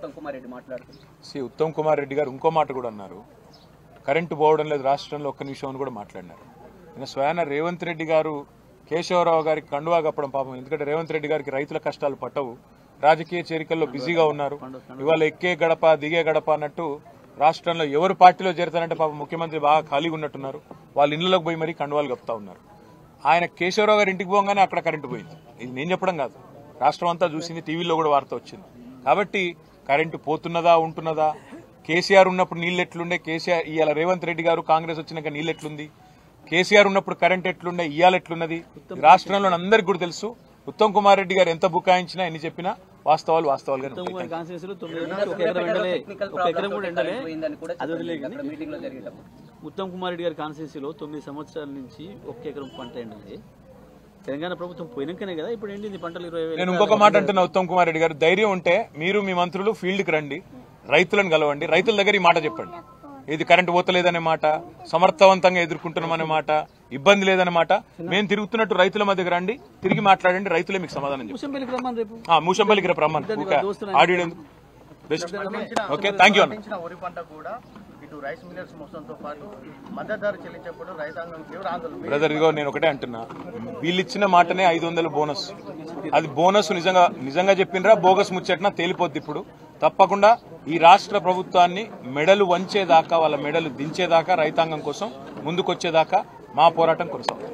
ఉత్తమ్ కుమార్ రెడ్డి మాట్లాడుతున్నారు. ఉత్తమ్ కుమార్ రెడ్డి గారు ఇంకో మాట కూడా అన్నారు, కరెంటు పోవడం లేదు రాష్ట్రంలో ఒక్క నిమిషం అని కూడా మాట్లాడినారు. నేను స్వయాన రేవంత్ రెడ్డి గారు కేశవరావు గారికి కండువా కప్పడం పాపం, ఎందుకంటే రేవంత్ రెడ్డి గారికి రైతుల కష్టాలు పట్టవు, రాజకీయ చేరికల్లో బిజీగా ఉన్నారు. ఇవాళ ఎక్కే గడప దిగే గడప అన్నట్టు రాష్ట్రంలో ఎవరు పార్టీలో చేరతారంటే పాపం ముఖ్యమంత్రి బాగా ఖాళీగా ఉన్నట్టున్నారు, వాళ్ళ ఇళ్లలోకి పోయి మరీ కండువాలు కప్పుతా ఉన్నారు. ఆయన కేశవరావు గారి ఇంటికి పోగానే అక్కడ కరెంటు పోయింది. ఇది నేను చెప్పడం కాదు, రాష్ట్రం అంతా చూసింది, టీవీలో కూడా వార్త వచ్చింది. కాబట్టి కరెంటు పోతున్నదా ఉంటున్నదా, కేసీఆర్ ఉన్నప్పుడు నీళ్ళు ఎట్లుండే, కేసీఆర్ ఇవాళ రేవంత్ రెడ్డి గారు కాంగ్రెస్ వచ్చినాక నీళ్ళు ఎట్లుంది, కేసీఆర్ ఉన్నప్పుడు కరెంట్ ఎట్లుండే, ఇవాళ ఎట్లున్నది రాష్ట్రంలో అందరికీ కూడా తెలుసు. ఉత్తమ్ కుమార్ రెడ్డి గారు ఎంత బుకాయించినా ఎన్ని చెప్పినా వాస్తవాలు వాస్తవాలుగా ఉత్తమ్ కుమార్ రెడ్డి గారి కాన్స్టిట్యూన్సీలో 9 సంవత్సరాల నుంచి 1 ఎకరం పంట ఎండింది. తెలంగాణ ప్రభుత్వం పోయినాకనే కదా ఇప్పుడు ఎండింది పంటలు 20,000. నేను ఇంకొక మాట అంటున్నా, ఉత్తమ్ కుమార్ రెడ్డి గారు ధైర్యం ఉంటే మీరు మీ మంత్రులు ఫీల్డ్కి రండి, రైతులను కలవండి, రైతుల దగ్గర ఈ మాట చెప్పండి. ఇది కరెంటు పోతలేదనే మాట, సమర్థవంతంగా ఎదుర్కొంటున్నామనే మాట, ఇబ్బంది లేదనే మాట, మేము తిరుగుతున్నట్టు రైతుల మధ్యకి రండి, తిరిగి మాట్లాడండి, రైతులే మీకు సమాధానం చెప్తారు. మూషంపల్లికి రేపు రమ్మని audio best. Okay, thank you అన్న. బ్రదర్ ఇదిగో నేను ఒకటే అంటున్నా, వీళ్ళు ఇచ్చిన మాటనే 500 బోనస్, అది బోనస్ నిజంగా చెప్పినరా బోగస్ ముచ్చట్నా తేలిపోద్ది. ఇప్పుడు తప్పకుండా ఈ రాష్ట్ర ప్రభుత్వాన్ని మెడలు వంచేదాకా, వాళ్ళ మెడలు దించేదాకా, రైతాంగం కోసం ముందుకొచ్చేదాకా మా పోరాటం కొనసాగుతుంది.